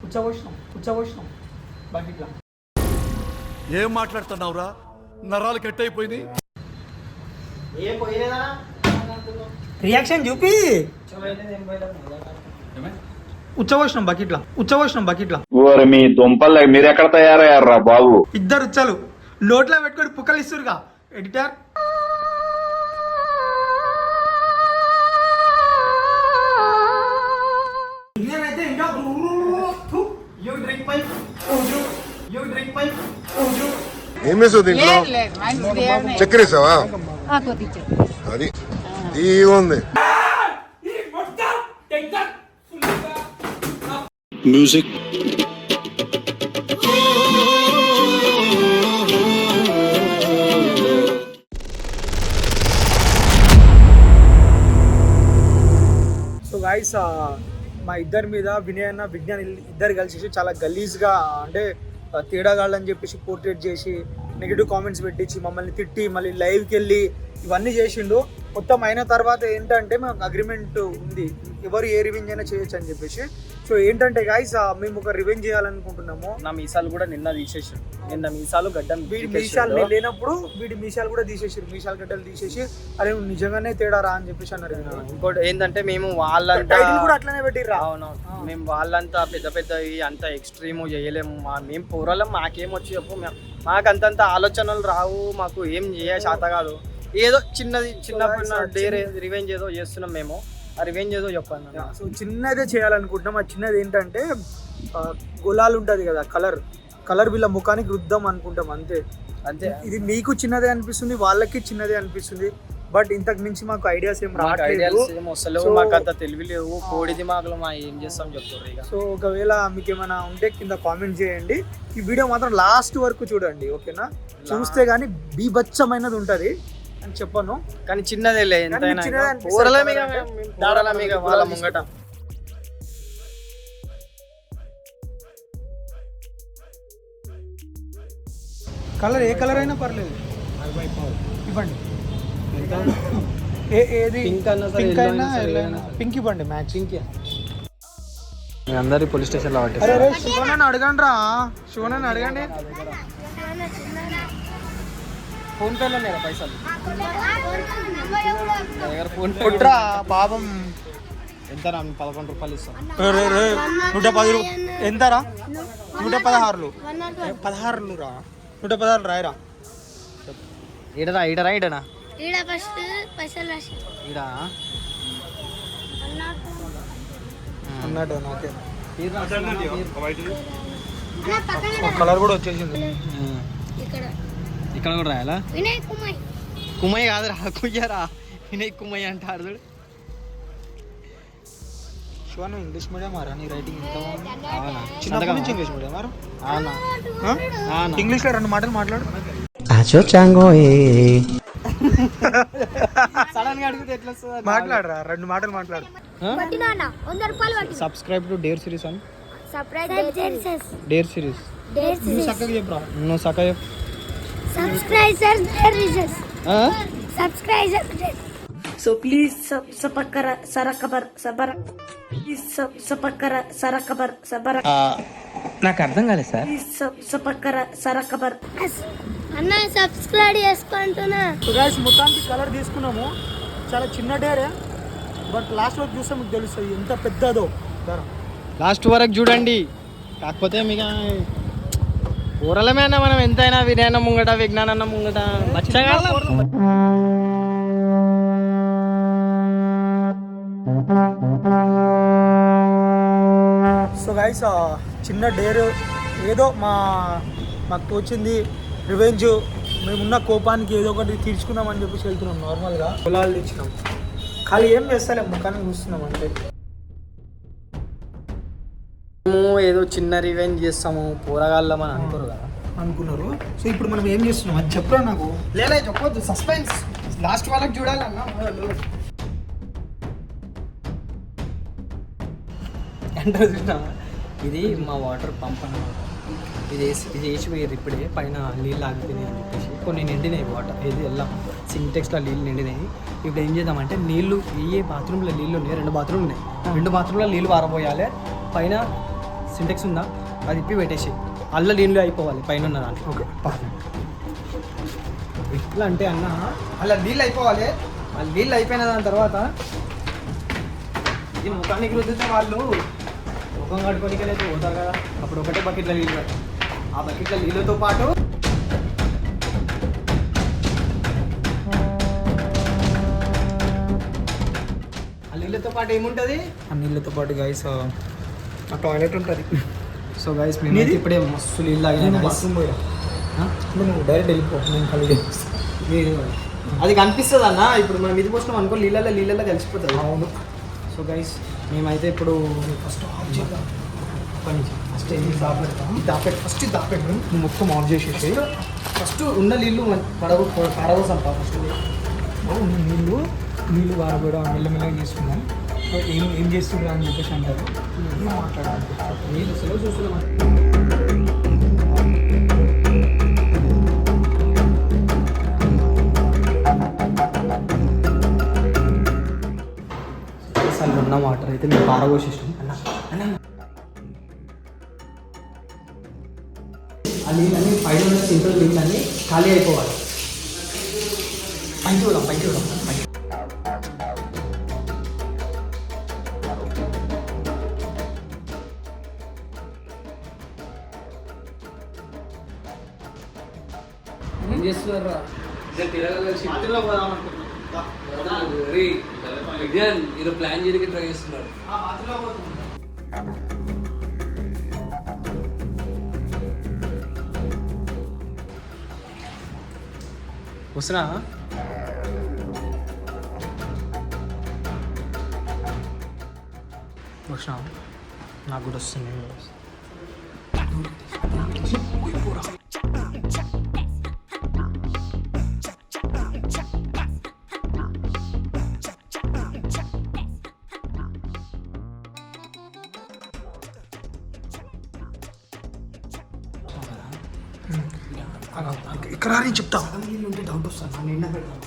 కూర్చోబోసినాం బకెట్లా. ఏం మాట్లాడుతున్నావురా? నరాలు కట్ అయిపోయింది. రియాక్షన్ చూపి ఉచ్చబోసినాం బకెట్లా. మీ దుంపలు మీరు ఎక్కడ తయారయ్యారా బాబు? ఇద్దరు ఉచ్చలు నోట్లో పెట్టుకొని పుక్కలు ఇస్తురుగా ఎడిటర్. ఏం వేసావు దీంట్లో? చక్కెర వేసావా? అది ఉంది మ్యూజిక్. సో గైస్ మా ఇద్దరి మీద వినయ్ అన్న విజ్ఞాన్ ఇద్దరు కలిసి చాలా గలీజ్గా అంటే తేడాగాళ్ళని చెప్పేసి పోర్ట్రేట్ చేసి నెగిటివ్ కామెంట్స్ పెట్టించి మమ్మల్ని తిట్టి మళ్ళీ లైవ్కి వెళ్ళి ఇవన్నీ చేసిండు. మొత్తం అయిన తర్వాత ఏంటంటే మాకు అగ్రిమెంట్ ఉంది, ఎవరు ఏ రివెంజ్ అయినా చేయొచ్చు అని చెప్పేసి. సో ఏంటంటే గైస్ మేము ఒక రివెంజ్ చేయాలనుకుంటున్నాము. నా మీసాలు కూడా నిన్న తీసేసాడు. నిన్న మీసాలు గడ్డం మీసాలు లేనప్పుడు వీడి మీసాలు కూడా తీసేసారు. మీసాలు గడ్డలు తీసేసి అరే నిజంగానే తేడా రా అని చెప్పేసి అన్నారు. ఇంకోటి ఏంటంటే మేము వాళ్ళంతా కూడా అట్లనే పెట్టిర్రా. అవునవును, మేము వాళ్ళంతా పెద్ద పెద్దవి అంత ఎక్స్ట్రీమ్ చేయలేము. మేము పూర్వలం మాకేమొచ్చి చెప్పు, మాకు అంతంత ఆలోచనలు రావు, మాకు ఏం చేయ శాత కాదు. ఏదో చిన్నప్పుడు రివెంజ్ ఏదో చేస్తున్నాం మేము. ఆ రివెంజ్ ఏదో చెప్పాను. సో చిన్నదే చేయాలనుకుంటున్నాం. ఆ చిన్నది ఏంటంటే గులాల్ ఉంటుంది కదా, కలర్ వీళ్ళ ముఖానికి రుద్దాం అనుకుంటాం అంతే. ఇది మీకు చిన్నదే అనిపిస్తుంది, వాళ్ళకి చిన్నదే అనిపిస్తుంది. బట్ ఇంతకు మించి మాకు ఐడియాస్ ఏం రావట్లేదు. మాకు అంత తెలివి లేవు, కోడి దిమాకులు మా ఏం చేస్తాం చెప్తారు ఇక. సో ఒకవేళ మీకు ఏమైనా ఉంటే కింద కామెంట్ చేయండి. ఈ వీడియో మాత్రం లాస్ట్ వరకు చూడండి, ఓకేనా? చూస్తే గానీ బీభత్సమైనది ఉంటుంది అని చెప్పను, కానీ చిన్నదే లే. వాళ్ళ ముంగట కలర్ ఏ కలర్ అయినా పర్లేదు ఇవ్వండి. ఏది పింక్ అయినా పింక్ ఇవ్వండి. Match pink. అందరి పోలీస్ స్టేషన్ లో శివనని అడగండి రా, శివనని అడగండి. ఫోన్ పేలో ఉన్నాయా పైసలు? కొట్రా పాపం. ఎంత 11 రూపాయలు ఇస్తాం. 110 ఎంతరా? 116 16 రా. 116 రాయరా. ఈడరా ఈడరా ఈడనా ఈడా అన్నాడు. నాకే కలర్ కూడా వచ్చేసింది. ఇక్కడ కూడా రాయాలా? కుమయ్య కాదురా, కుయ్యరా. వినయ్ కుమయ్య అంటారు. శివన్ ఇంగ్లీష్ మీడియం మారా? నీ రైటింగ్ ఎంత చిన్నప్పటి నుంచి ఇంగ్లీష్ మీడియం మారు? ఇంగ్లీష్ లో 2 మాటలు మాట్లాడు. సడన్ గా అడిగితే ఎట్లా వస్తుంది? మాట్లాడరా, 2 మాటలు మాట్లాడు. సబ్స్క్రైబ్ టు డేర్ సిరీస్ అని. డేర్ సిరీస్ నువ్వు చక్కగా చెప్పరా. నువ్వు చక్కగా చెప్పు. So please నాకు అర్థం కాలేదు సార్. అన్న సబ్స్క్రైబ్ చేసుకుంటున్నా. మొత్తానికి కలర్ తీసుకున్నాము. చాలా చిన్న డేరే, బట్ లాస్ట్ వరకు చూస్తే మీకు తెలుస్తుంది ఎంత పెద్దదో. లాస్ట్ వరకు చూడండి. కాకపోతే మీకు ఊరలమేనా మనం ఎంతైనా వినయన ముంగట విజ్ఞానన్న ముంగట బచ్చగా. సో గైస్ చిన్న డేర్ ఏదో మాకు తోచింది రివెంజ్. మేమున్న కోపానికి ఏదో ఒకటి తీర్చుకుందామని చెప్పేసి వెళ్తున్నాం. నార్మల్గా పొలాలు తెచ్చినాం, ఖాళీ ఏం చేస్తలే, ముఖానికి చూస్తున్నాం అంటే. మేము ఏదో చిన్న రివెంజ్ చేస్తాము పోరగాళ్ళం అని అనుకున్నారు. సో ఇప్పుడు మనం ఏం చేస్తున్నాం అది చెప్పరా నాకు. లేదా చెప్పొద్దు, సస్పెన్స్. లాస్ట్ వాళ్ళకి చూడాలన్నా. అంటే ఇది మా వాటర్ పంప్ అన్నమాట. ఇది వేసి పోయారు ఇప్పుడే. పైన నీళ్ళు ఆగిపోయినాయి అని చెప్పేసి కొన్ని నిండినాయి వాటర్. ఇది వెళ్ళాం సింటెక్స్లో నీళ్ళు నిండినాయి. ఇప్పుడు ఏం చేద్దామంటే నీళ్ళు ఏ బాత్రూంలో నీళ్ళు ఉన్నాయి, 2 బాత్రూమ్లు ఉన్నాయి. 2 బాత్రూంలో నీళ్ళు పారబోయాలి. పైన సింటెక్స్ ఉందా అది ఇప్పి పెట్టేసి అల్ల నీళ్ళు అయిపోవాలి పైన ఉన్న దాంట్లో. ఓకే ఎట్లా అంటే అన్న అలా నీళ్ళు అయిపోవాలి. ఆ నీళ్ళు అయిపోయిన దాని తర్వాత ఇది ముఖానికి రుద్దితే వాళ్ళు ముఖం కట్టుకోనికే పోతారు కదా, అప్పుడు ఒకటే బకెట్లో నీళ్ళు పెడతాం. ఆ బకెట్లో నీళ్ళతో పాటు ఆ నీళ్ళతో పాటు ఏముంటుంది, ఆ నీళ్ళతో పాటు గైస్ ఆ టాయిలెట్ ఉంటుంది. సో గైస్ మేము ఇప్పుడే మస్తు నీళ్ళు తాగినా బాత్రూమ్ పోయా నువ్వు డైరెక్ట్ వెళ్ళిపో, నేను కలిగి అది కనిపిస్తుంది అన్న. ఇప్పుడు మనం ఇది పోసినాం అనుకో నీళ్ళల్లో కలిసిపోతుంది. అవును. సో గైస్ మేమైతే ఇప్పుడు ఫస్ట్ ఆఫ్ చేద్దాం. ఫస్ట్ ఫస్ట్ దాపెట్టు నువ్వు మొత్తం ఆఫ్ చేసేసి ఫస్ట్ ఉన్న నీళ్ళు పడవసంప ఫస్ట్ నీళ్ళు వారబోయడం మెల్లమెల్లగా చేసుకున్నాం. సో ఏం చేస్తుండ్రా అని చెప్పేసి అంటారు. ఏం మాట్లాడాలి నీళ్ళు అసలు చూస్తున్నాం. అసలు ఉన్న వాటర్ అయితే మేము పారబోసేసాం. ఆ నీళ్ళన్నీ పైన ఉన్న సింపుల్ నీళ్ళన్నీ ఖాళీ అయిపోవాలి. పైకి చూద్దాం పైకి. ఏం చేస్తున్నారా బాత్రూంలో పోదాం అనుకుంటున్నాం. మీరు ప్లాన్ చేయడానికి ట్రై చేస్తున్నారు. బాత్రూంలో పోతున్నాం. వస్తున్నా నాకు కూడా వస్తుంది. ఇక్కడ నేను చెప్తా. నీళ్ళు ఉంటే డౌట్ వస్తాను. నిన్న పెడతాను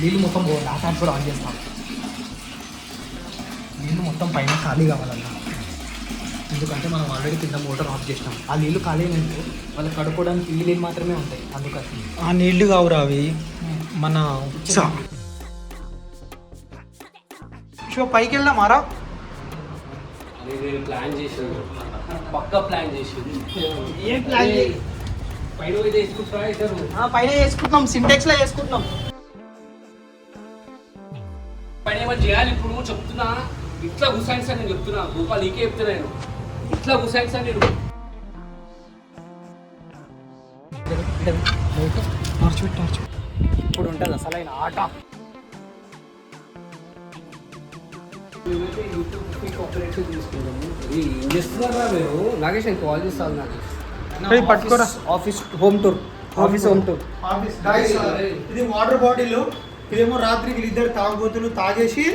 నీళ్ళు మొత్తం పోవాలి. ఆ ట్యాంక్ కూడా ఆన్ చేస్తాను. నీళ్ళు మొత్తం పైన ఖాళీ కావాలన్నా, ఎందుకంటే మనం ఆల్రెడీ కింద మోటార్ ఆఫ్ చేసినాం. ఆ నీళ్ళు ఖాళీ అయినట్టు వాళ్ళు కడుక్కోవడానికి నీళ్ళు మాత్రమే ఉంటాయి. అందుకని ఆ నీళ్లు కావురా అవి మన పైకి వెళ్దామారా. నేను ప్లాన్ చేసాను, పక్కా ప్లాన్ చేసింది. ఏం ప్లాన్ పైన పోయి వేసుకుంటారు. పైన చేసుకుంటున్నాం, సింటెక్స్ లో చేసుకుంటున్నాం. పైన ఏమైనా చేయాలి. ఇప్పుడు చెప్తున్నా ఇట్లా గుసాయిన్స్ అని నేను చెప్తున్నా. గోపాల్ నీకే చెప్తున్నా నేను, ఇట్లా గుసాయిన్స్ అని నేను. ఇప్పుడు ఉంటుంది అసలైన ఆట. ఏం చేస్తున్నారా మీరు? నాగేష్ నేను కాల్ చేస్తాను. నాగేష్ పట్టుకోరా. Office home tour. ఇది వాటర్ బాటిల్. ఇదేమో రాత్రి వీళ్ళిద్దరు తాగుబోతులు తాగేసి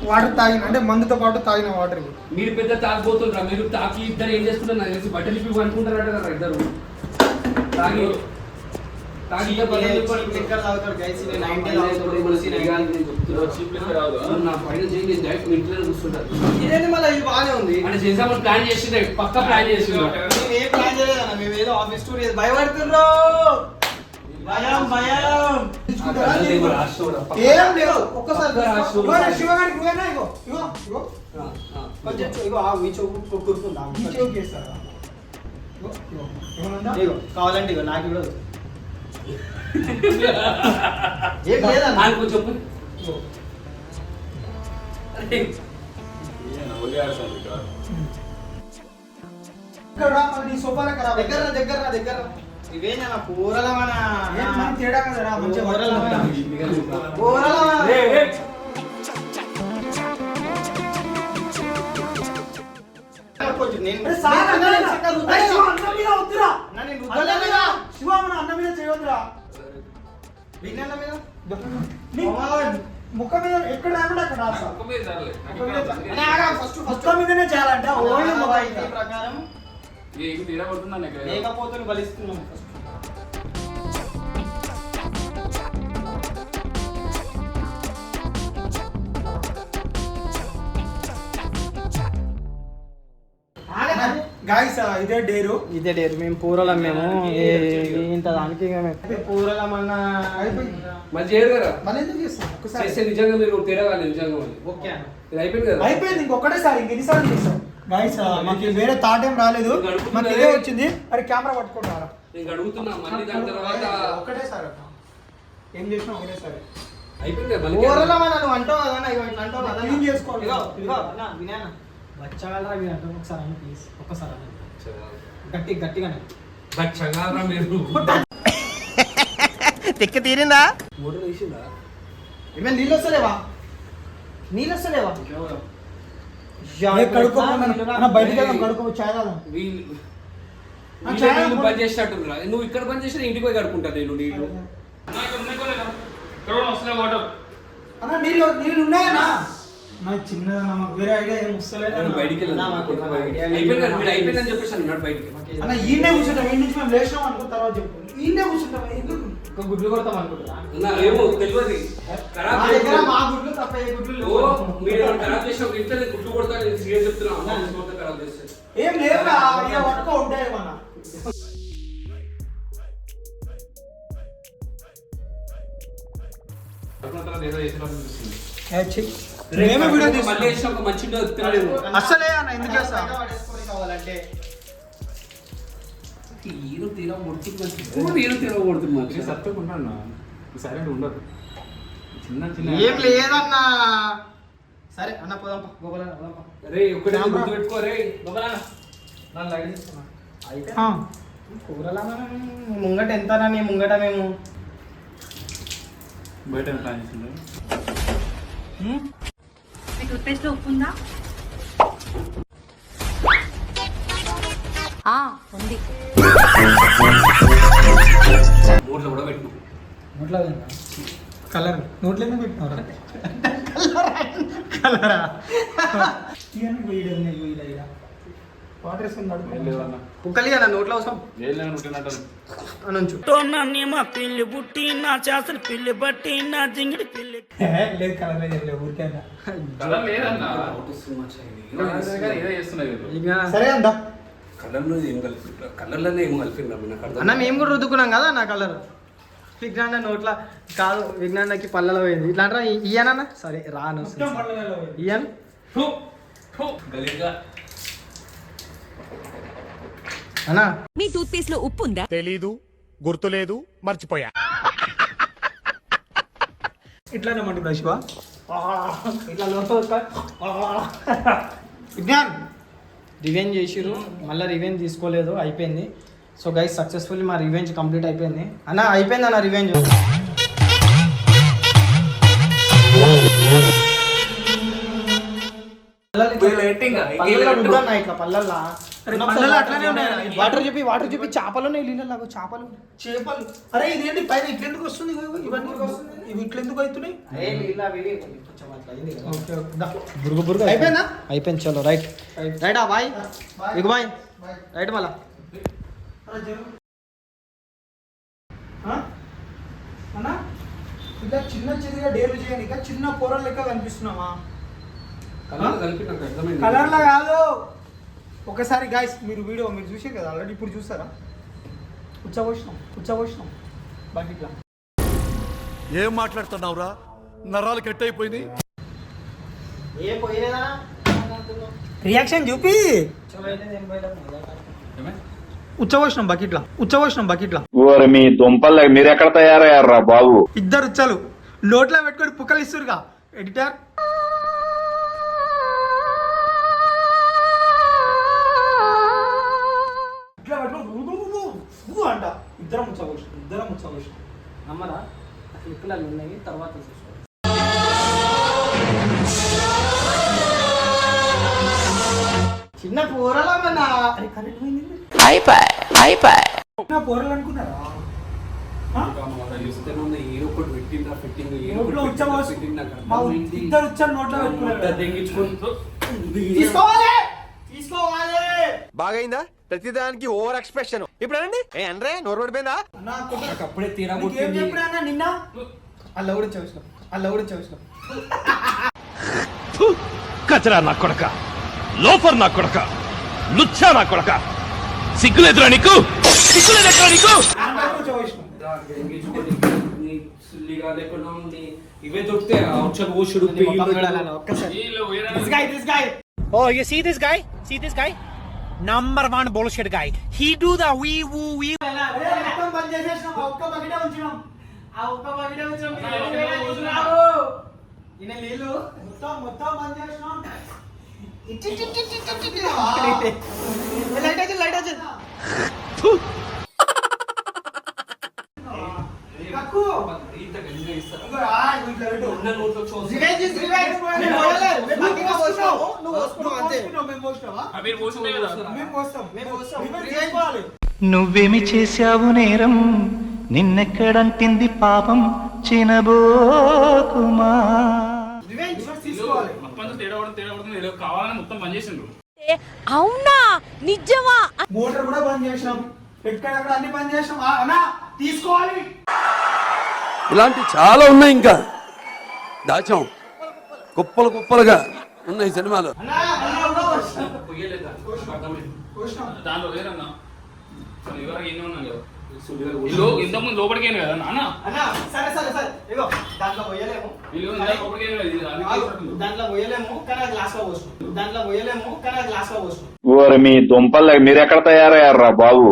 వాటర్ తాగిన అంటే మందుతో పాటు తాగిన వాటర్. మీరు పెద్ద తాగిపోతుంటారా? మీరు తాకి ఇద్దరు ఏం చేస్తున్నారు నాకు తెలిసి బట్టలు ఇప్పి అనుకుంటారట కదా ఇద్దరు. తాగి తాగి నా పైన చేయండి. డైరెక్ట్ ఇంట్లో కూర్చుంటారు. ఇదేంటి మళ్ళీ ఇది బాగానే ఉంది. అంటే చేసామని ప్లాన్ చేసిండే, పక్కా ప్లాన్ చేసిండు. మేము ఏం ప్లాన్ చేయలేదన్న, మేము ఏదో ఆఫీస్ టూర్ భయపడుతుర్రో. భయం ఏం లేదు. ఒక్కసారి శివగారికి నువ్వేనా ఇగో ఇగో ఇగో కొంచెం ఇగో మీ చౌకు కొట్టుకుందా చౌకు చేస్తారా? ఇగో కావాలంటే ఇగో నాకు కూడా ఏం లేదన్న. కొంచెం దగ్గర ఇవేనా కూరల మన తేడా కదరా మంచిగా ముఖం మీద ఎక్కడ అక్కడ ముఖం మీదనే చేయాలంట. ఓల్డ్ ప్రకారం లేకపోతే బలిస్తున్నాం. గాయస్ ఇదే డేరు. ఇదే డేర్. మేము పూరలం, మేము ఇంత దానికి పూరలం అన్న మరి చేయరు కదా. మళ్ళీ ఎందుకు చేస్తాం ఒకసారి? చేస్తే నిజంగా మీరు తేడా కాదు నిజంగా మరి. ఓకే అన్న. ఇది అయిపోయింది కదా. అయిపోయింది, ఇంకొకటేసారి ఇంకెన్నిసార్లు చేస్తాం గాయస్. మాకు వేరే థాట్ ఏం రాలేదు, మాకు ఇదే వచ్చింది. అరే కెమెరా పట్టుకుంటారా? నేను అడుగుతున్నా మళ్ళీ దాని తర్వాత ఒకటేసారి ఏం చేసినా ఒకటేసారి అయిపోయింది కదా. మళ్ళీ పూరలం అన్న నువ్వు అంటావు కదా, ఇగో ఇట్లా అంటావు కదా. క్లీన్ చేసుకోవాలి. ఇగో అన్న వినయ్ అన్న బచ్చగాలరా మీరు అంటారు. ఒకసారి అన్న ప్లీజ్, ఒక్కసారి అన్న గట్టిగానే బచ్చగాలరా మీరు. తెక్కి తీరిందా? మోటార్ వేసిందా? ఏమైనా నీళ్ళు వస్తలేవా? బయటికి వెళ్దాం, కడుక్కో, చాయ్ తాగుదాం. వీళ్ళు బంద్ చేసినట్టుందిరా. నువ్వు ఇక్కడ బంద్ చేసిన ఇంటికి పోయి కడుక్కుంటా నేను నీళ్ళు. అన్న నీళ్ళు ఉన్నాయన్నా? నాకు చిన్నదా, మాకు వేరే ఐడియా ఏం వస్తలేదు. బయటికి అయిపోయిందని చెప్పేసి అన్నాడు బయటికి. అన్న ఈయనే కూర్చుంటాం, ఈ నుంచి మేము లేచినాం అనుకో, తర్వాత చెప్పు. ఈయనే కూర్చుంటాం, ఎందుకు ఒక గుడ్లు కొడతాం అనుకుంటున్నా. ఏమో తెలియదు. ఖరాబ్ మా గుడ్లు తప్ప ఏ గుడ్లు మీరు ఖరాబ్ చేసిన ఇంట్లో నేను గుడ్లు కొడతాను. నేను సీరియస్ చెప్తున్నా. ఖరాబ్ చేస్తే ఏం లేవురా, ఇక పట్టుకో ఉంటాయి ఏమన్నా. మళ్ళీ వేసిన ఒక మంచి తినలేదు. అసలే అన్న ఎందుకు చేస్తా? కావాలంటే హీరో తీరా కొడుతుంది. సత్తుకుంటున్నా సైలెంట్ ఉండదు. ఏం లేదన్నా. సరే అన్న పోదాం గోపాలన్న పోదాం. అరే ఒకటి గుర్తు పెట్టుకోరే. నన్ను లైట్ తీసుకున్నా అయితే కూరలా ముంగట ఎంత నీ ముంగట మేము బయట ప్లాన్ చేసిండే. టూత్పేస్ట్ లో ఉప్పు ఉందా? ఉంది. నోట్లో కూడా పెట్టు. నోట్లో కలర్ నోట్లో ఎందుకు పెట్టినారా? కలరా వాటర్ వేసుకుని కుక్కలి అన్న నోట్లో అవసరం అనొచ్చు. లేదు కలర్ లేదు ఊరికైనా. సరే అందా కలర్లో ఏం కలిపి కలర్లోనే ఏం కలిపిందా నాకు అర్థం. అన్న మేము కూడా రుద్దుకున్నాం కదా నా కలర్. విజ్ఞాన నోట్ల కాదు, విజ్ఞానకి పళ్ళలో పోయింది. ఇట్లా అంటారా ఇయ్యానన్న? సరే రాను ఇయ్యాను. అన్నా మీ టూత్పేస్ట్ లో ఉప్పు ఉందా? తెలీదు, గుర్తులేదు, మర్చిపోయా. ఇట్లానే మంటున్నా శివ. ఇట్లా విజ్ఞాన్ రివెంజ్ చేసిరు, మళ్ళీ రివెంజ్ తీసుకోలేదు, అయిపోయింది. సో గైస్ సక్సెస్ఫుల్లీ మా రివెంజ్ కంప్లీట్ అయిపోయింది. అన్న అయిపోయింది అన్న రివెంజ్. ఇట్లా పల్లల్లా వాటర్ చూపి చేపలు నీళ్ళలాగా చేపలు. అరే ఇదేంటి పైన ఇట్లెందుకు వస్తుంది? ఇవన్నీ ఇవి ఇట్లెందుకు అవుతున్నాయి? అయిపోయిందా? అయిపోయింది. చలో రైట్ రైట్ బాయ్ ఇక బాయ్ రైట్ మళ్ళా. అన్నా ఇలా చిన్న చిన్నగా డేలు చేయని చిన్న కూరలు లెక్క కనిపిస్తున్నావా? కలర్లా కాదు. ఒకసారి గాయస్ మీరు వీడియో మీరు చూసే కదా ఆల్రెడీ, ఇప్పుడు చూసారా? ఉచ్చబోసినాం బకెట్లా. ఏం మాట్లాడుతున్నావురా? నరాలు కట్ అయిపోయింది. ఏ పోయేదా రియాక్షన్ చూపి. ఉచ్చబోసినాం బకెట్లా. ఓరి మీ దుంపలు మీరు ఎక్కడ తయారయ్యారా బాబు? ఇద్దరు ఉచ్చలు నోట్లో పెట్టుకొని పుక్కలు ఇస్తురుగా ఎడిటర్. ఇట్లా పెట్టుకో అంట. ఇద్దరం ఉచ్చబోసినాం. నమ్మరా క్లిప్పులు ఉన్నాయి, తర్వాత చూసుకో. చిన్న కూరలా మన చిన్న కూరలు అనుకున్నారా? ఏదో ఒకటి పెట్టిండ్రా ఫిట్టింగ్. నోట్లో ఉచ్చబోసి ఇద్దరు ఉచ్చలు నోట్లో పెట్టుకున్నారు. తీసుకోవాలి. బాగైందా? ప్రతిదానికి ఓవర్ ఎక్స్ప్రెషన్. ఇప్పుడు అనండి ఏ అనరే నోరు పడిపోయిందా? అప్పుడే తీరా ఏం చెప్పినా నిన్న అల్ల కూడా చూసినాం. కచరా నా కొడక, లోఫర్ నా కొడక, లుచ్చా నా కొడక సిగ్గులేదురా నీకు సిగ్గులేదురా నీకు సుల్లిగా లేకుండా ఉండి ఇవే దొరికితే outside ఓషుడు Oh, you see this guy? See this guy? Number one bullshit guy. He do the wee woo wee. మొత్తం బంద్ చేసేసినాం. ఒక్క బకెటే ఉంచినాం. ఆ ఒక్క బకెటే ఉంచినాం. ఇనే నీళ్ళు మొత్తం బంద్ చేసినాం. లైట్ వచ్చి కక్కు ఇంత గంజి ఇస్తారు. ఇట్లా పెట్టు. ఉన్న నోట్లో చోస్. Revenge is revenge. నేను పోయలే. మేము బాకిగా పోస్తాం. నువ్వు పోస్తున్నావు అంతే. మేము పోస్తావా? మీరు పోస్తున్నావు కదా. మేము పోస్తాం. రివెంజ్ పోవాలి. నువ్వేమి చేశావు నేరం నిన్నెక్కడంటింది పాపం చినబోకుమా. రివెంజ్ తీసుకోవాలి. మొత్తం తేడా ఏదో కావాలని మొత్తం బంద్ చేసిండ్రు. అవునా నిజమా? మోటార్ కూడా బంద్ చేసినాం. ఎక్కడెక్కడ అన్ని బంద్ చేసినాం. అన్నా తీసుకోవాలి. ఇలాంటి చాలా ఉన్నాయి ఇంకా దాచాం కుప్పలు కుప్పలుగా ఉన్నాయి సినిమాలు. దాంట్లో లేదన్నా ఎవరు ఎన్ని ఉన్నాం కదా ఇంతకుముందు లోపలికి కదా అన్న సరే సరే సరే ఇగో దాంట్లో పోయలేము. దాంట్లో పోయలేము కానీ గ్లాస్ లో పోస్తాం. దాంట్లో పోయలేము కానీ గ్లాస్ లో పోస్తాం. ఓరి మీ దుంపలు మీరు ఎక్కడ తయారయ్యారా బాబు?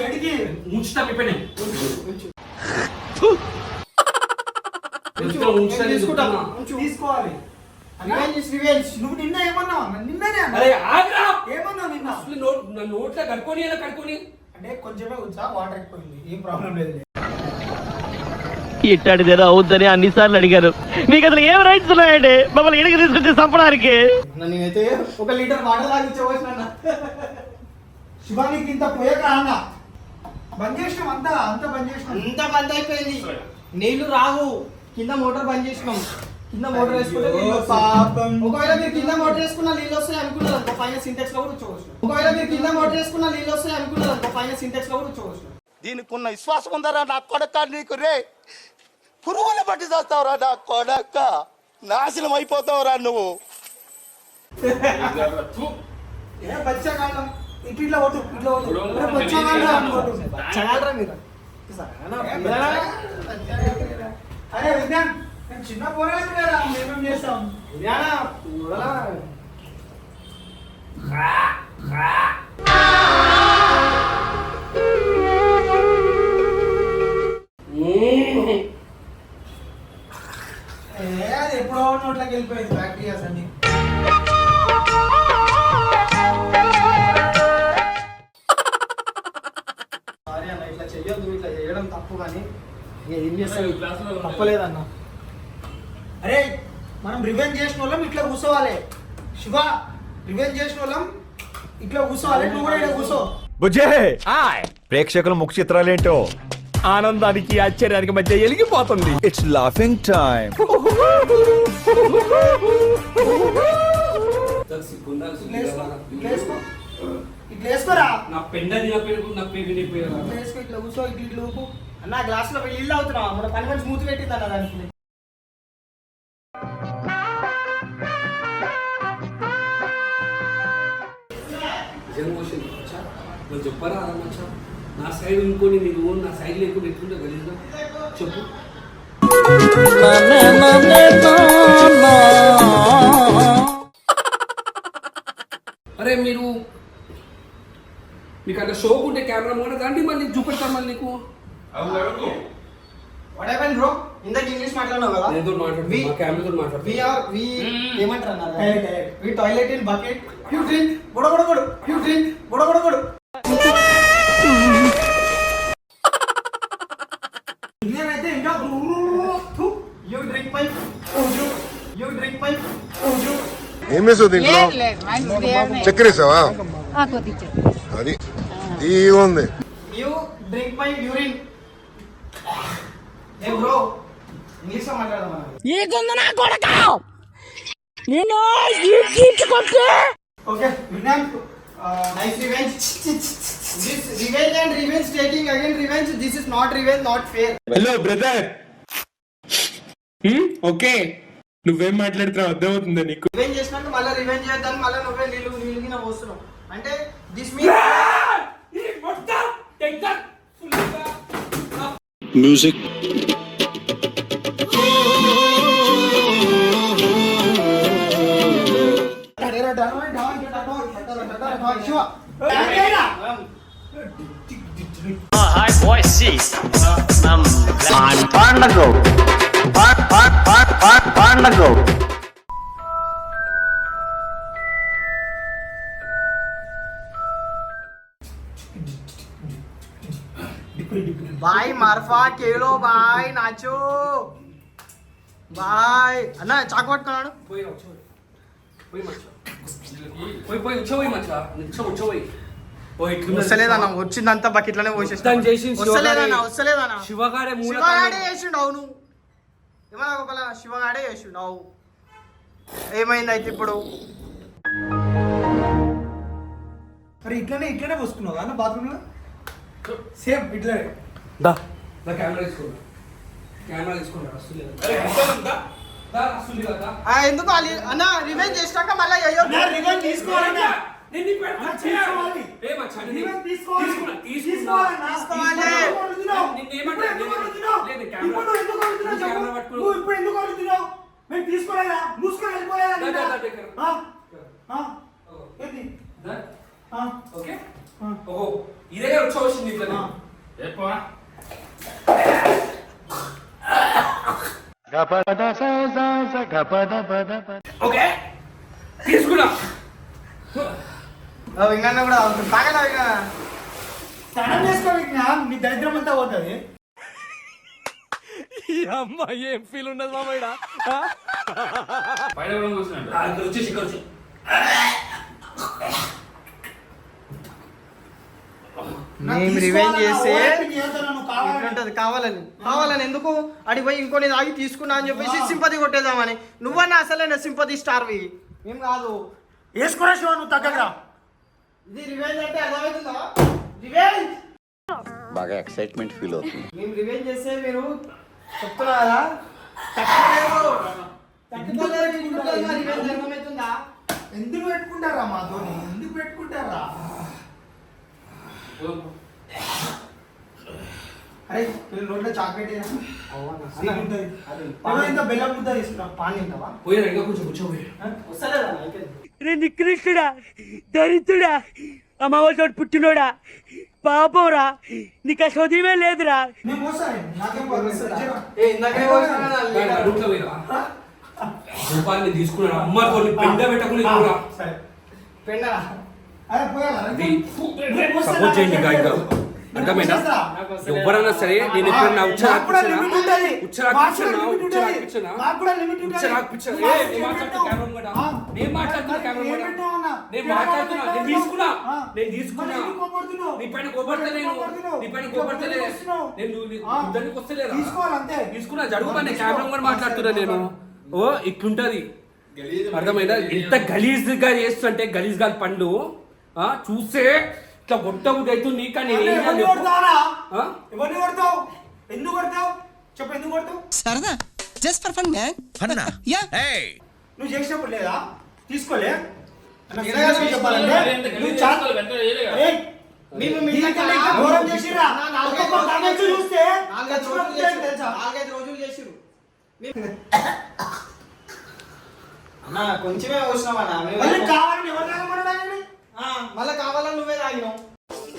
ఎడికి ఉంచుతా మీ పని తీసుకోవాలి. నువ్వు నిన్న ఏమన్నావు? నిన్ననే ఏమన్నావు నిన్న? నోట్లో కడుకొని ఎలా కడుకొని అంటే కొంచెమే ఉంచా వాటర్ ఎక్కువైంది. ఏం ప్రాబ్లం లేదు. ఇట్టాడిదేదో అవుద్దని అన్నిసార్లు అడిగారు. మీకు అసలు ఏం రైట్స్ ఉన్నాయండి మమ్మల్ని ఇడికి తీసుకొచ్చి చంపడానికి? నేనైతే 1 లీటర్ వాటర్ తాగిచ్చేవచ్చిన శివానికి ఇంత పోయాక అన్న బంద్ చేసినాం. అంతా బంద్ చేసినాం. అంతా బంద్ అయిపోయింది. నీళ్లు రావు. కింద మోటార్ బంద్ చేసినాం. కింద మోటార్ వేసుకుంటే ఒకవేళ మీరు కింద మోటార్ వేసుకున్న నీళ్ళు వస్తాయి అనుకున్నారు అనుకో పైన సింటెక్స్ లో కూడా వచ్చవచ్చు. ఒకవేళ మీరు కింద మోటార్ వేసుకున్న నీళ్ళు వస్తాయి అనుకున్నారు అనుకో పైన సింటెక్స్ లో కూడా వచ్చవచ్చు. దీనికి ఉన్న విశ్వాసం ఉందరా నా కొడక నీకు రే పురుగుల పట్టి చేస్తావురా నా కొడక నాశనం అయిపోతావురా నువ్వు. బచ్చగాళ్ళం ఇట్లా ఓటు ఇట్లా ఓటు బచ్చగాళ్ళరా మీరు. అరే విజ్ఞాన్ నేను చిన్న పోరాడు కదా మేమేం చేస్తాం. విజ్ఞానా అది ఎప్పుడో నోట్లోకి వెళ్ళిపోయింది బ్యాక్టీరియాస్ అన్ని. సారీ అన్న ఇట్లా చెయ్యొద్దు. ఇట్లా చేయడం తప్పు కానీ ఏం చేస్తావు తప్పలేదన్న. అరే మనం రివెంజ్ చేసిన వాళ్ళం ఇట్లా కూర్చోవాలి. శివ రివెంజ్ చేసిన వాళ్ళం ఇట్లా కూర్చోవాలి. నువ్వు కూడా ఇక్కడ కూర్చో. బుజ్జే ప్రేక్షకుల ముఖ చిత్రాలేంటో ఆనందానికి ఆశ్చర్యానికి మధ్య ఎలిగిపోతుంది. It's laughing time. ఇట్లా వేసుకోరా. నా పెండ నా పేరు ఇట్లా వేసుకో. ఇట్లా కూర్చో. ఇట్లా ఊపు అన్న. గ్లాస్ లో నీళ్ళు అవుతున్నావు. మన పని మంచి మూతి పెట్టింది అన్న దానికి. నువ్వు చెప్పరా మచ్చా నా సైడ్ ఇంకోని నీకు నా సైడ్ లేకుండా ఎట్లుంటే గలీజ్గా చెప్పు. అరే మీరు మీకు అట్లా షోకు ఉంటే కెమెరా కూడా రండి మళ్ళీ చూపెడతాను మళ్ళీ నీకు. What happen bro? ఇందాక ఇంగ్లీష్ మాట్లాడినావు కదా. నేతో మాట్లాడు. మా కెమెరాతో మాట్లాడు. వి ఏమంటారు అన్న? We toilet in bucket. You drink గొడగొడగొడు. యు డ్రింక్ గొడగొడగొడు. నేనైతే ఇంకా యు డ్రింక్ పై ఓజు. యు డ్రింక్ పై ఓజు. ఏం వేసావు దీంట్లో? చక్కెర వేసావా? అది ఈ ఉంది. You drink my urine. ఏ బ్రో ఇంగ్లీష్ లో మాట్లాడదాం. Okay Vignan nice revenge. This revenge and revenge taking again revenge. This is not revenge, not fair. Hello brother. Okay నువ్వేం మాట్లాడుతున్నావు అర్థమవుతుందా నీకు? రివెంజ్ చేసినాక మళ్ళీ రివెంజ్ చేద్దాం, మళ్ళీ నువ్వే నీళ్ళు గిన పోస్తున్నావు అంటే దిస్ మీన్స్ మ్యూజిక్ भाई मारफा केलो भाई नाचो भाई అన్న చాకు పట్టుకున్నాడు పోయి వచ్చేపోయి మచ్చా వచ్చేపోయి వస్తలేదన్న వచ్చిందంతా బకెట్లోనే పోసేసి వస్తలేదన్న శివగాడే శివగాడే చేసిండు అవును ఏమన్నా ఒకలా శివగాడే చేసిండు అవు ఏమైంది అయితే ఇప్పుడు అరే ఇట్లనే పోసుకున్నావు అన్న బాత్రూంలో సేమ్ ఇట్లనే దా కెమెరా తీసుకున్నా ఎందుకు అన్న రివెంజ్ చేసినాక మళ్ళీ అయ్యో రివెంజ్ తీసుకోవాలన్నా ఇదే వచ్చి ఓకే తీసుకున్నా విన్నా కూడా తాగలా విన్నా స్నానం చేసుకో నీ దరిద్రం అంతా పోతుంది. అమ్మాయి ఏం ఫీల్ ఉండదు మామయ్య. పైన కూడా కూర్చున్నాడు వచ్చేసి ఇక్కడ వచ్చి మేము రివెంజ్ చేస్తే ఉంటది కావాలని ఎందుకు అడిగి పోయి ఇంకొని తాగి తీసుకున్నా అని చెప్పేసి సింపతి కొట్టేద్దామని. నువ్వన్నా అసలే సింపతి స్టార్వి ఏం కాదు. వేసుకురా శివ నువ్వు తగ్గరా. ఇది రివెంజ్ అంటే అర్థమవుతుందా? రివెంజ్ బాగా ఎక్సైట్మెంట్ ఫీల్ అవుతుంది. మేము రివెంజ్ చేస్తే మీరు చెప్తున్నారా రివెంజ్ అర్థమవుతుందా? ఎందుకు పెట్టుకుంటారా మాతోని? ఎందుకు పెట్టుకుంటారా? అరే రోడ్లో చాక్లెట్ ఇంత బెల్లం ముద్ద తీసుకున్నా పాన్ తింటావా? పోయినా ఇంకా కొంచెం కూర్చోపోయి వస్తలేదా? నికృష్టుడా, దరిద్రుడా, అమావాసోడు పుట్టినోడా, పాపంరా, నీకు ఆ చదివే లేదురా. నేను పోసాను నాకేం రూపాయలు తీసుకున్నాడు అమ్మ కొన్ని పెండ పెట్టుకుని పెండా సపోర్ట్ చేయండి ఇంకా అర్థమైనా? ఎవరైనా సరే నేను ఎప్పుడన్నా తీసుకున్నా జరుగుతానే కెమెరా మాట్లాడుతున్నా నేను. ఓ ఇట్లుంటది అర్థమైందా? ఎంత గలీజ్ గా చేస్తుంటే గలీజ్ గా పండు చూస్తే ఇట్లా కొట్టబుద్ధి అవుతుంది. కానీ ఎవరిని కొడతావు? ఎందుకు కొడతావు చెప్పు? ఎందుకు కొడతావు? సరదా జస్ట్ ఫర్ ఫన్ మ్యాన్. ఫన్నా యా నువ్వు చేసినప్పుడు లేదా తీసుకోలే చూస్తే 4-5 రోజులు చేసిరు. అన్నా కొంచెమే వచ్చినామన్నా కావాలని ఎవరు తాగమన్నాడు? మళ్ళీ కావాలని నువ్వే తాగినావు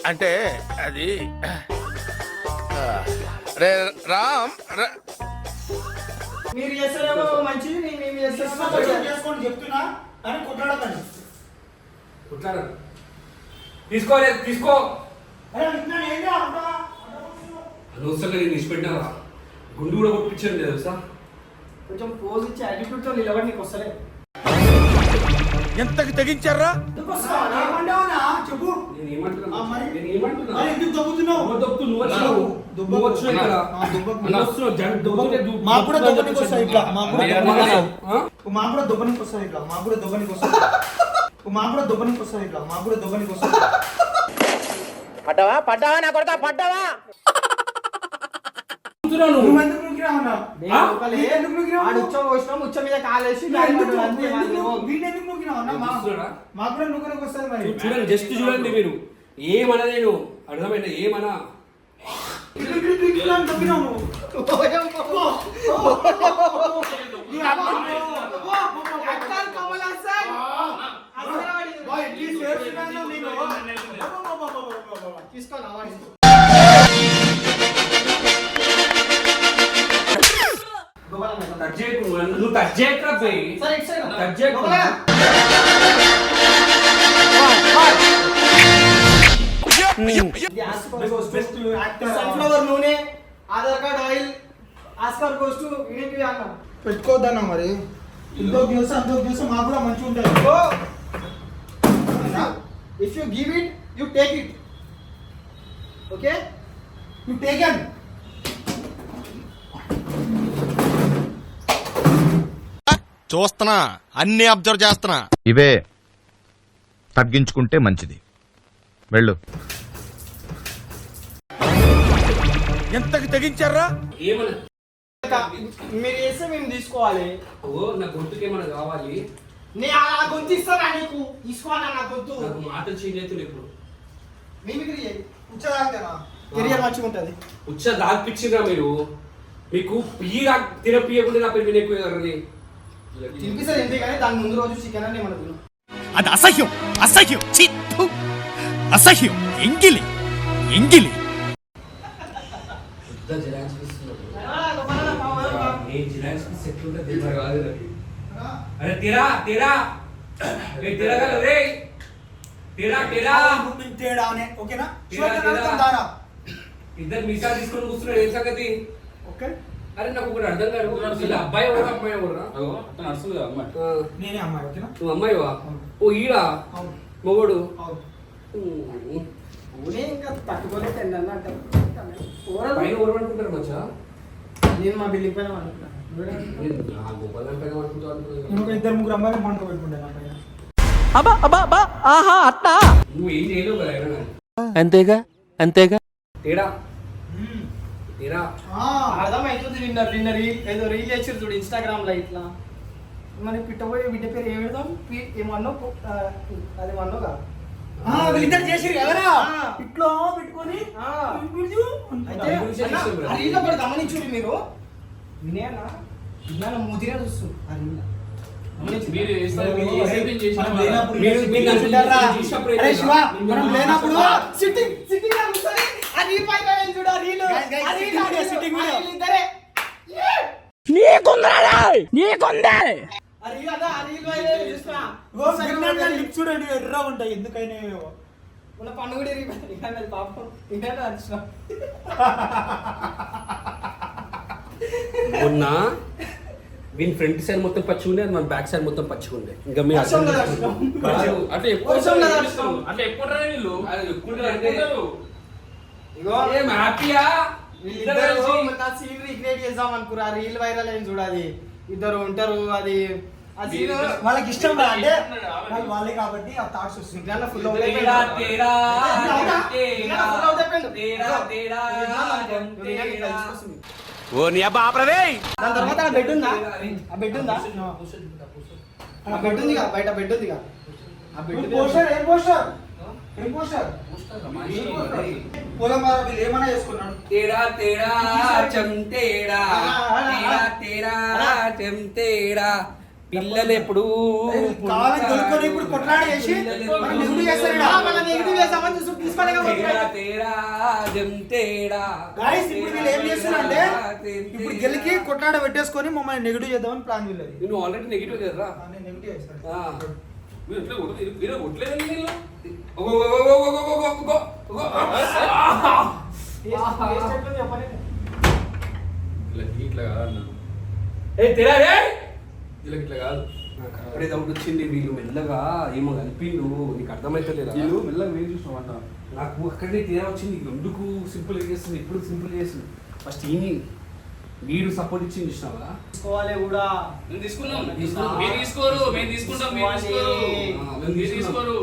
అంటే అది రే రామ్ మీరు చేస్తారేమో మంచిది, మేము చేసుకోండి చెప్తున్నా అని కొట్లాడకండి. తీసుకోలేదు తీసుకో అరే విజ్ఞానం ఏంటి అనవసరంగా నేను ఇచ్చిపెట్టినా గుండు కూడా కొట్టించాను తెలుసా? కొంచెం పోజ్ ఇచ్చి యాటిట్యూడ్ తో నిలబడి నీకు వస్తలే. ఎంతకి తెగించారా? చెప్పు నేను ఏమంటున్నా ఎందుకు దొబ్బుతున్నావు? మాకు కూడా దొబ్బనికి వస్తాయి ఇట్లా, మాకు కూడా దొబ్బనికి వస్తాయి ఇట్లా, మాకు కూడా దొబ్బనికి వస్తాయి, మాకు కూడా దొబ్బనికి వస్తాయి ఇట్లా, మాకు కూడా దొబ్బనికి వస్తాయి. పడ్డావా నా కొడుకా పడ్డావా? నూకుతున్నావు నువ్వు? నువ్వు ఎందుకు నూకినావన్నా? నేను లోపలే ఎందుకు నూకినావు? ఆడు ఉచ్చ పోసినాం, ఉచ్చ మీద కాలేసి వీడెందుకు నూకినావన్నా? చూస్తున్నాడా? మాకు కూడా నూకనకు వస్తుంది మరి. చూడండి, జస్ట్ చూడండి మీరు. ఏమన్నా నేను అర్థమైందా? ఏమన్నా టచ్ చేయకు, నువ్వు టచ్ చేయకురా బే. టచ్ చేయకు. సన్ఫ్లవర్ నూనె, ఆధార్ కార్డ్ ఆయిల్, ఆస్కార్ కోస్ట్ ఇదేంటివి అన్న పెట్టుకోవద్దన్నా మరి. ఇంకో దివసం మాకు కూడా మంచిగా ఉంటుంది. If you give it you take it, okay? You taken. చూస్తున్నా, అన్ని అబ్జర్వ్ చేస్తున్నా. ఇవే తగ్గించుకుంటే మంచిది. వెళ్ళు. ఎంతకి తెగించారా? ఏమన్నా మీరు చేస్తే మేము తీసుకోవాలి. నా గొంతుకి ఏమన్నా కావాలి? నేను ఆ గొంతు ఇస్తానా నీకు? తీసుకోవాలా నా గొంతు? నాకు మాటలు చేంజ్ అవుతుంది ఇప్పుడు. మిమిక్రీ ఉచ్చదాంతేనా కెరియర్ మంచిగా ఉంటుంది. ఉచ్చ దాగిపించిండ్రా మీరు. మీకు పీరా తినపియకుండా నా పేరు వినేకుని తినిపిస్తారు ఏంటి కానీ దాని ముందు రోజు చికెన్ అని మనకు అది అసహ్యం, అసహ్యం, ఛీ, థు, అసహ్యం, ఎంగిలి, ఎంగిలి. అరే తెరా తెరా తెరా రే తెరా తెరా తేడానే ఓకేనా? తేడా. ఇద్దరు మీసా తీసుకొని కూర్చున్నాడు. ఏం సంగతి? ఓకే. అరే నాకు ఒకటి అర్థం కాదు. వీళ్ళ అబ్బాయి ఎవరు అమ్మాయి ఎవరురా? నడుస్తుంది కదా అమ్మాయి. నేనే అమ్మాయి ఓకేనా? నువ్వు అమ్మాయివా? ఓ ఈడా అవును. మొగోడు. అవును. ఇంకా తట్టుకోలేదు అంటారు. పైన ఎవరు అనుకుంటారు మచ్చా? నేను మా బిల్డింగ్ పైన అనుకున్నాను. నేను ఒక ఇద్దరు ముగ్గురు అమ్మాయిలు పండుగ పెట్టుకుంటాను నా పైన. నువ్వు ఏం చేయలేవు కదా ఎవరైనా. అంతేగా అంతేగా. తేడా తేడా అర్థమవుతుంది. నిన్న ఏదో రీల్ చేసారు చూడు ఇన్స్టాగ్రామ్ లో ఇట్లా. మరి పిట్టబోయే బిడ్డ పేరు ఏం పెడదాం? ఏమన్నా అది మన్నోగా వీళ్ళిద్దరు చేసిరు ఎవరా? ఇట్లా పెట్టుకొని రీల్ ఒకటి గమనించుడు మీరు. వినేనా విన్నాను ముదిరే చూస్తుంది ఆ రీల్. మీరు చేస్తారు, మీరు చేసేది చేసిన మనం వాళ్ళ. లేనప్పుడు మీరు- మీరు నన్ను చూడారా? చూసినప్పుడు అరే శివ, మనం లేనప్పుడు సిట్టింగ్ లా కూర్చొని ఆ రీల్ పైన చూడు ఆ రీల్. Guys, ఆ రీల్, ఆ రీల్, sitting ఆ video. రీల్ ఇద్దరే. ఆ రీల్ అదా, ఆ రీల్ పైన చూస్తున్నా. లిప్ చూడండి ఎర్రగా ఉంటాయి ఎందుకైనా. ఉన్న పన్ను కూడా ఇరిగిపోయింది పాపం. ఇంకేంటో అరిచిన మొన్న వీని ఫ్రంట్ సైడ్ మొత్తం పచ్చిగా ఉండే, మన బ్యాక్ సైడ్ మొత్తం పచ్చిగా ఉండే. ఇంకా మీ వర్షంలో దర్శనం. అట్లా ఎక్కువ వర్షంలో సార్లు దర్శనం. చూపిస్తారు. అట్లా ఎక్కువ రా వీళ్ళు. అది ఎక్కువ అంటే ఇగో ఏం హ్యాపీయా? వీళ్ళిద్దరు నా సీన్ రీక్రియేట్ చేద్దాం అనుకురా. రీల్ వైరల్ అయింది చూడాలి. ఇద్దరు ఉంటారు. అది ఆ సీన్ వాళ్ళకి ఇష్టం రా అంటే వాళ్ళే కాబట్టి ఆ థాట్స్ వస్తుంది. నిజంగా ఫుల్ తేడా తేడా ఓ నీ అబ్బా ఆపరదే. దాని తర్వాత ఆ బెడ్ ఉందా? ఆ బెడ్ ఉందా? ఆ బెడ్ ఉంది కదా, బయట బెడ్ ఉంది కదా. ఆ బెడ్ పోస్టర్ ఏం పోస్టర్? ఏం పోస్టర్? పోదాం రా, వీళ్ళు ఏమన్నా చేసుకున్నాడు. తేడా తేడా చం తేడా తేడా తేడా చం తేడా. పిల్లలు ఎప్పుడు కావాలని కొనుక్కొని ఇప్పుడు కొట్లాడ చేసి మనం నెగిటివ్ చేస్తారు ఈడ. మన నెగిటివ్ చేసామని చూసి తీసుకోలేకపోతున్నారు. తేడా జం తేడా. Guys, ఇప్పుడు వీళ్ళు ఏం చేస్తున్నారంటే ఇప్పుడు గెలికి కొట్లాడ పెట్టేసుకొని మమ్మల్ని నెగిటివ్ చేద్దామని ప్లాన్ వీళ్ళది. నువ్వు ఆల్రెడీ నెగిటివ్ కదరా. నేను నెగిటివ్ చేస్తాను. మీరు ఎట్లా కొట్టలేదు? మీరు కొట్టలేదు వీళ్ళు. ఇట్లా కాదన్న, ఏ తేడా రే. వీళ్ళకి ఇట్లా కాదు. అప్పుడే డౌట్ వచ్చింది. వీళ్ళు మెల్లగా ఏమో కలిపిండు. నీకు అర్థమైతలేదా? వీళ్ళు మెల్లగా మీరు చూసినామంట. నాకు అక్కడనే తేడా వచ్చింది. ఎందుకు సింపుల్ చేస్తుంది, ఇప్పుడు సింపుల్ చేస్తుంది. ఫస్ట్ ఈయన వీడు సపోర్ట్ ఇచ్చింది చూసినావా? తీసుకోవాలి కూడా. మేము తీసుకున్నాం. మీరు తీసుకోరు, మేము తీసుకుంటాం. మీరు తీసుకోరు. మీరు తీసుకోరు.